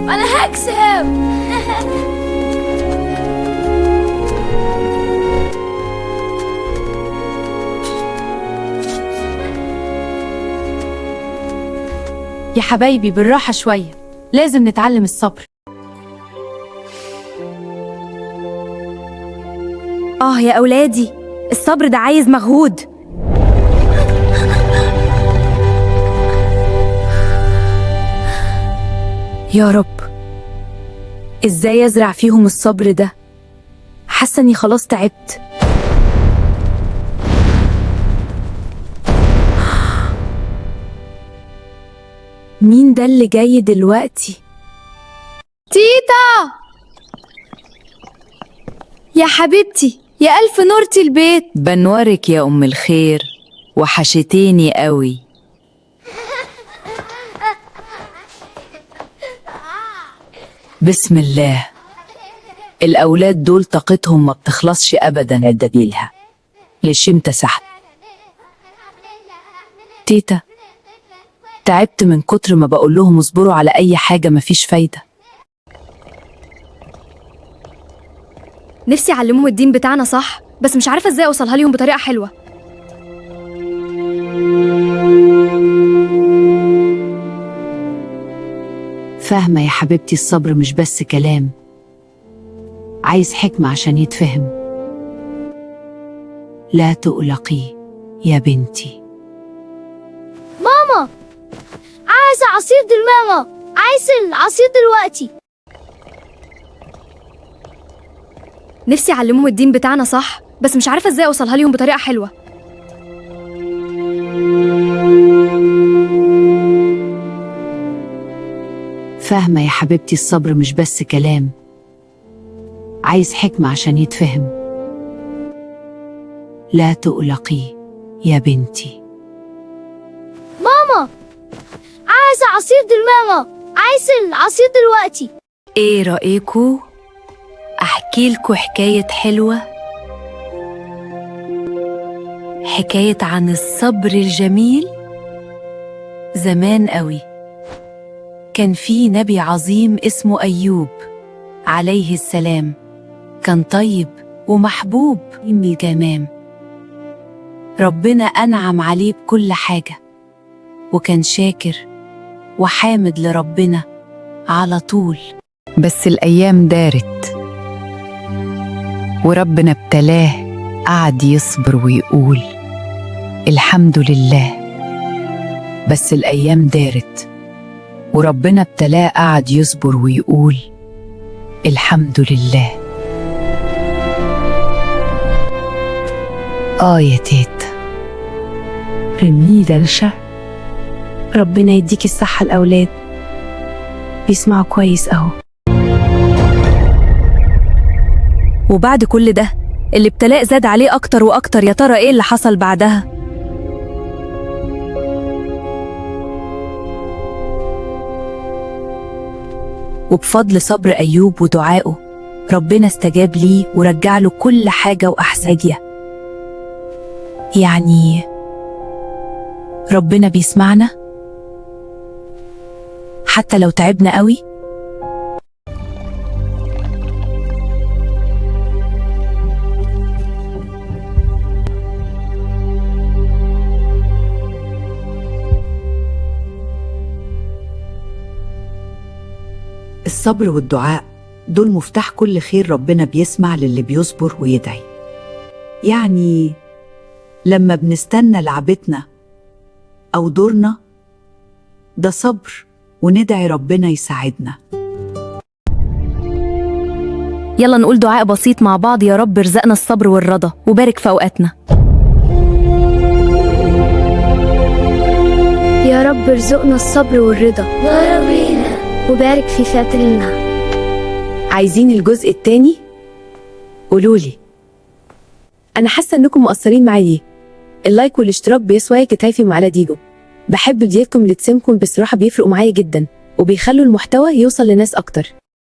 أنا هكسب. يا حبايبي بالراحة شوية، لازم نتعلم الصبر. يا أولادي، الصبر ده عايز مجهود. يا رب، إزاي أزرع فيهم الصبر ده؟ حاسة إني خلاص تعبت. مين ده اللي جاي دلوقتي؟ تيتا يا حبيبتي، يا ألف نورتي البيت. بنورك يا أم الخير، وحشتيني قوي. بسم الله، الأولاد دول طاقتهم ما بتخلصش أبدا عدديلها. ليش امتسحت؟ تيتا، تعبت من كتر ما بقول لهم اصبروا على أي حاجة، مفيش فايدة. نفسي أعلمهم الدين بتاعنا صح، بس مش عارفة إزاي أوصلها لهم بطريقة حلوة. فاهمة يا حبيبتي، الصبر مش بس كلام، عايز حكمة عشان يتفهم. لا تقلقي يا بنتي. ماما، عايزة عصير ماما، عايزة العصير دلوقتي. نفسي أعلمهم الدين بتاعنا صح، بس مش عارفة إزاي أوصلها لهم بطريقة حلوة. فاهمة يا حبيبتي، الصبر مش بس كلام، عايز حكمة عشان يتفهم. لا تقلقي يا بنتي. ماما، عايزة عصير ماما، عايزة العصير دلوقتي. ايه رأيكو احكي لكم حكاية حلوة، حكاية عن الصبر الجميل. زمان قوي كان في نبي عظيم اسمه أيوب عليه السلام. كان طيب ومحبوب من الجمام، ربنا أنعم عليه بكل حاجة، وكان شاكر وحامد لربنا على طول. بس الأيام دارت وربنا ابتلاه، قعد يصبر ويقول الحمد لله. بس الأيام دارت وربنا ابتلاه، قعد يصبر ويقول الحمد لله. يا تيت، رمي دلشة. ربنا يديكي الصحة، الأولاد بيسمعوا كويس أهو. وبعد كل ده الابتلاء زاد عليه أكتر وأكتر. يا ترى إيه اللي حصل بعدها؟ وبفضل صبر أيوب ودعائه ربنا استجاب ليه ورجع له كل حاجة وأحساجها. يعني ربنا بيسمعنا حتى لو تعبنا قوي. الصبر والدعاء دول مفتاح كل خير. ربنا بيسمع للي بيصبر ويدعي. يعني لما بنستنى لعبتنا أو دورنا، ده صبر، وندعي ربنا يساعدنا. يلا نقول دعاء بسيط مع بعض. يا رب ارزقنا الصبر والرضا وبارك في أوقاتنا. يا رب ارزقنا الصبر والرضا يا ربنا، وبارك في فاترنا. عايزين الجزء التاني؟ قولولي. أنا حاسة إنكم مقصرين معايا. اللايك والاشتراك بيسوى كتايفي على ديجو. بحب ضيافكم اللي تسمكم بصراحة، بيفرقوا معايا جدا وبيخلوا المحتوى يوصل لناس أكتر.